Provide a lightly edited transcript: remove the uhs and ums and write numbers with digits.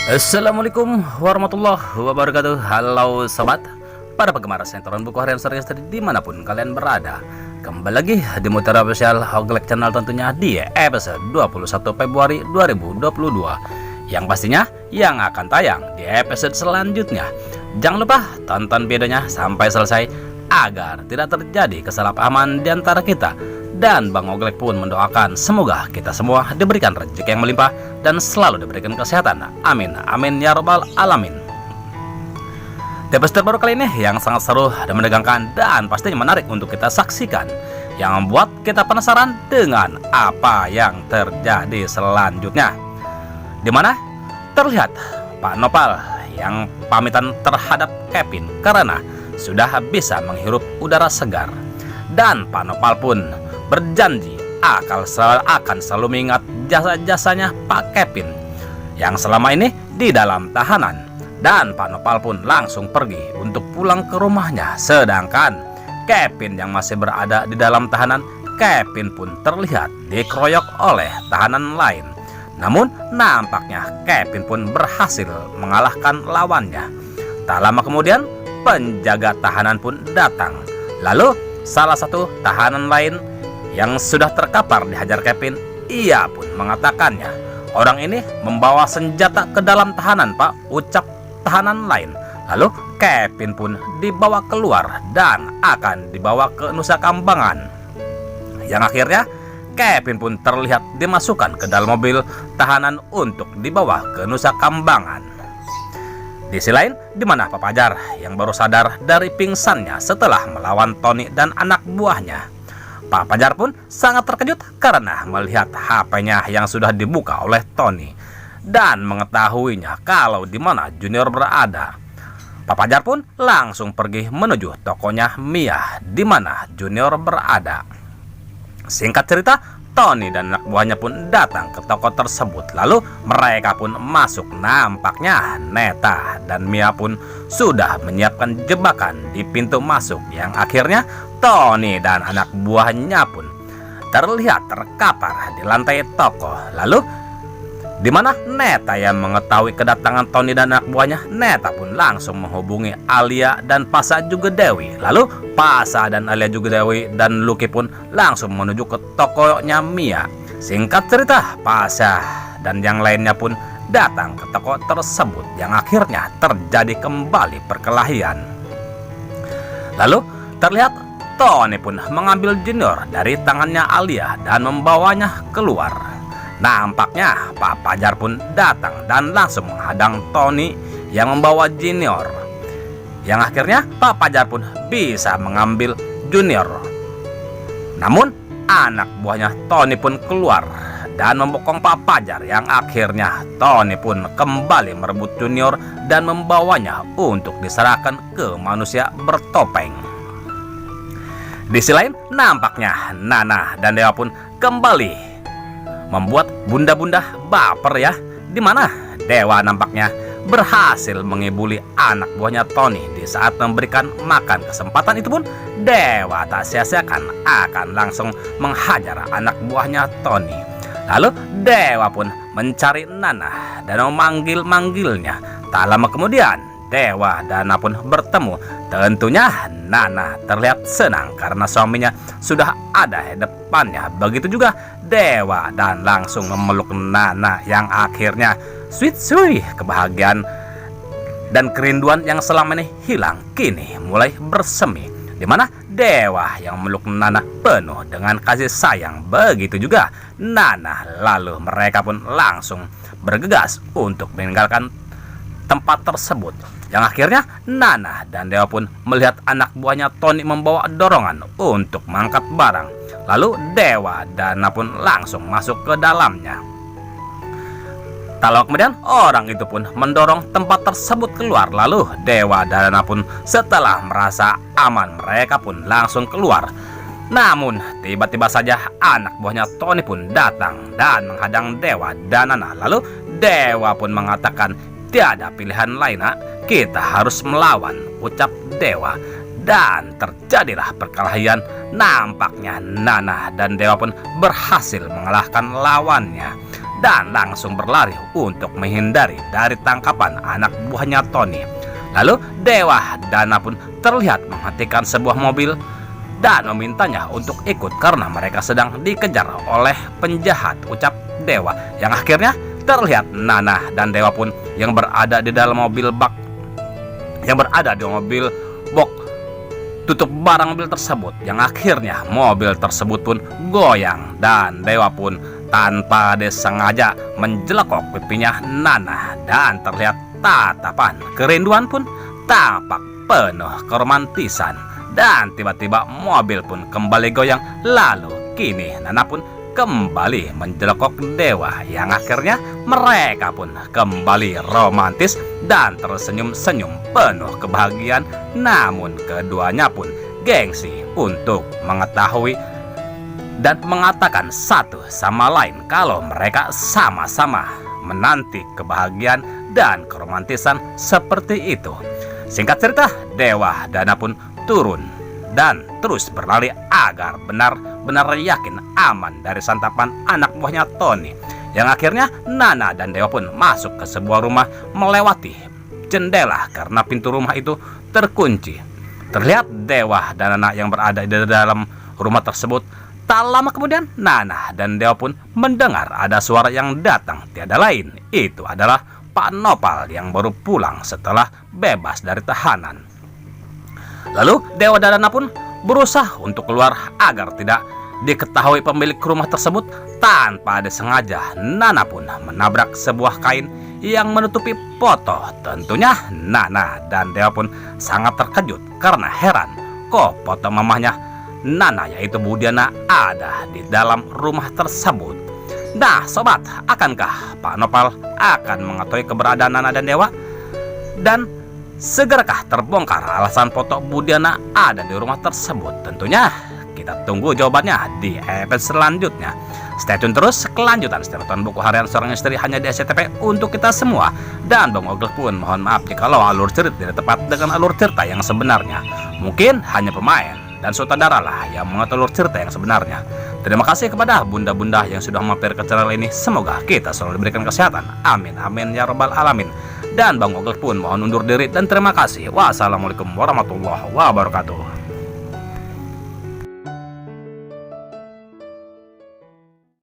Assalamualaikum warahmatullahi wabarakatuh. Halo sobat, para penggemar sinetron buku harian serius dari dimanapun kalian berada. Kembali lagi di Mutiara Official Hoglek Channel tentunya di episode 21 Februari 2022, yang pastinya yang akan tayang di episode selanjutnya. Jangan lupa tonton videonya sampai selesai agar tidak terjadi kesalahpahaman di antara kita. Dan Bang Oglek pun mendoakan semoga kita semua diberikan rezeki yang melimpah dan selalu diberikan kesehatan. Amin, amin ya rabbal alamin. Di episode terbaru kali ini yang sangat seru dan menegangkan dan pastinya menarik untuk kita saksikan, yang membuat kita penasaran dengan apa yang terjadi selanjutnya. Dimana terlihat Pak Nopal yang pamitan terhadap Kevin karena sudah bisa menghirup udara segar. Dan Pak Nopal pun berjanji akan selalu mengingat jasa-jasanya Pak Kevin yang selama ini di dalam tahanan. Dan Pak Nopal pun langsung pergi untuk pulang ke rumahnya. Sedangkan Kevin yang masih berada di dalam tahanan, Kevin pun terlihat dikeroyok oleh tahanan lain. Namun nampaknya Kevin pun berhasil mengalahkan lawannya. Tak lama kemudian penjaga tahanan pun datang. Lalu salah satu tahanan lain yang sudah terkapar dihajar Kevin, ia pun mengatakannya, orang ini membawa senjata ke dalam tahanan Pak, ucap tahanan lain. Lalu Kevin pun dibawa keluar dan akan dibawa ke Nusa Kambangan. Yang akhirnya Kevin pun terlihat dimasukkan ke dalam mobil tahanan untuk dibawa ke Nusa Kambangan. Di sisi lain, di mana Pak Fajar yang baru sadar dari pingsannya setelah melawan Tony dan anak buahnya. Pak Fajar pun sangat terkejut karena melihat HP-nya yang sudah dibuka oleh Tony dan mengetahuinya kalau di mana Junior berada. Pak Fajar pun langsung pergi menuju tokonya Mia di mana Junior berada. Singkat cerita, Tony dan anak buahnya pun datang ke toko tersebut. Lalu mereka pun masuk. Nampaknya Neta dan Mia pun sudah menyiapkan jebakan di pintu masuk, yang akhirnya Tony dan anak buahnya pun terlihat terkapar di lantai toko. Lalu di mana Neta yang mengetahui kedatangan Tony dan anak buahnya, Neta pun langsung menghubungi Alia dan Pasha juga Dewi. Lalu Pasha dan Alia juga Dewi dan Lucky pun langsung menuju ke tokonya Mia. Singkat cerita, Pasha dan yang lainnya pun datang ke toko tersebut, yang akhirnya terjadi kembali perkelahian. Lalu terlihat Tony pun mengambil Junior dari tangannya Alia dan membawanya keluar. Nampaknya Pak Fajar pun datang dan langsung menghadang Tony yang membawa Junior, yang akhirnya Pak Fajar pun bisa mengambil Junior. Namun anak buahnya Tony pun keluar dan membokong Pak Fajar, yang akhirnya Tony pun kembali merebut Junior dan membawanya untuk diserahkan ke manusia bertopeng. Di sisi lain, nampaknya Nana dan Dewa pun kembali membuat bunda-bunda baper ya, dimana Dewa nampaknya berhasil mengibuli anak buahnya Tony di saat memberikan makan. Kesempatan itu pun Dewa tak sia-siakan, akan langsung menghajar anak buahnya Tony. Lalu Dewa pun mencari Nana dan memanggil-manggilnya. Tak lama kemudian Dewa dan Nana pun bertemu. Tentunya Nana terlihat senang karena suaminya sudah ada di depannya. Begitu juga Dewa dan langsung memeluk Nana, yang akhirnya sweet kebahagiaan dan kerinduan yang selama ini hilang kini mulai bersemi. Dimana Dewa yang memeluk Nana penuh dengan kasih sayang. Begitu juga Nana. Lalu mereka pun langsung bergegas untuk meninggalkan tempat tersebut, yang akhirnya Nana dan Dewa pun melihat anak buahnya Tony membawa dorongan untuk mengangkat barang. Lalu Dewa dan Nana pun langsung masuk ke dalamnya. Tak lama kemudian orang itu pun mendorong tempat tersebut keluar. Lalu Dewa dan Nana pun setelah merasa aman, mereka pun langsung keluar. Namun tiba-tiba saja anak buahnya Tony pun datang dan menghadang Dewa dan Nana. Lalu Dewa pun mengatakan, tiada pilihan lain, kita harus melawan, ucap Dewa. Dan terjadilah perkelahian. Nampaknya Nana dan Dewa pun berhasil mengalahkan lawannya. dan langsung berlari untuk menghindari dari tangkapan anak buahnya Tony. Lalu Dewa Dana pun terlihat menghentikan sebuah mobil dan memintanya untuk ikut karena mereka sedang dikejar oleh penjahat, ucap Dewa. Yang akhirnya terlihat Nana dan Dewa pun yang berada di dalam mobil bak, yang berada di mobil box tutup barang mobil tersebut, yang akhirnya mobil tersebut pun goyang dan Dewa pun tanpa disengaja menjelekok pipinya Nana dan terlihat tatapan kerinduan pun tampak penuh keromantisan. Dan tiba-tiba mobil pun kembali goyang, lalu kini Nana pun kembali menjelekok Dewa, yang akhirnya mereka pun kembali romantis dan tersenyum-senyum penuh kebahagiaan. Namun keduanya pun gengsi untuk mengetahui dan mengatakan satu sama lain kalau mereka sama-sama menanti kebahagiaan dan keromantisan seperti itu. Singkat cerita, Dewa Dana pun turun dan terus berlari agar benar-benar yakin aman dari santapan anak buahnya Tony. Yang akhirnya Nana dan Dewa pun masuk ke sebuah rumah melewati jendela karena pintu rumah itu terkunci. Terlihat Dewa dan Nana yang berada di dalam rumah tersebut. Tak lama kemudian Nana dan Dewa pun mendengar ada suara yang datang, tiada lain itu adalah Pak Nopal yang baru pulang setelah bebas dari tahanan. Lalu Dewa dan Nana pun berusaha untuk keluar agar tidak diketahui pemilik rumah tersebut. Tanpa disengaja Nana pun menabrak sebuah kain yang menutupi foto. Tentunya Nana dan Dewa pun sangat terkejut karena heran kok foto mamahnya Nana yaitu Budiana ada di dalam rumah tersebut. Nah sobat, akankah Pak Nopal akan mengetahui keberadaan Nana dan Dewa? Dan segerakah terbongkar alasan foto Budiana ada di rumah tersebut? Tentunya kita tunggu jawabannya di episode selanjutnya. Stay tune terus kelanjutan setiap nonton buku harian seorang istri hanya di SCTV untuk kita semua. Dan Bang Ogel pun mohon maaf jikalau alur cerita tidak tepat dengan alur cerita yang sebenarnya. Mungkin hanya pemain dan sutradara lah yang mengatur alur cerita yang sebenarnya. Terima kasih kepada bunda-bunda yang sudah mampir ke channel ini. Semoga kita selalu diberikan kesehatan. Amin amin ya rabbal alamin. Dan Bang Ogel pun mohon undur diri dan terima kasih. Wassalamualaikum warahmatullahi wabarakatuh.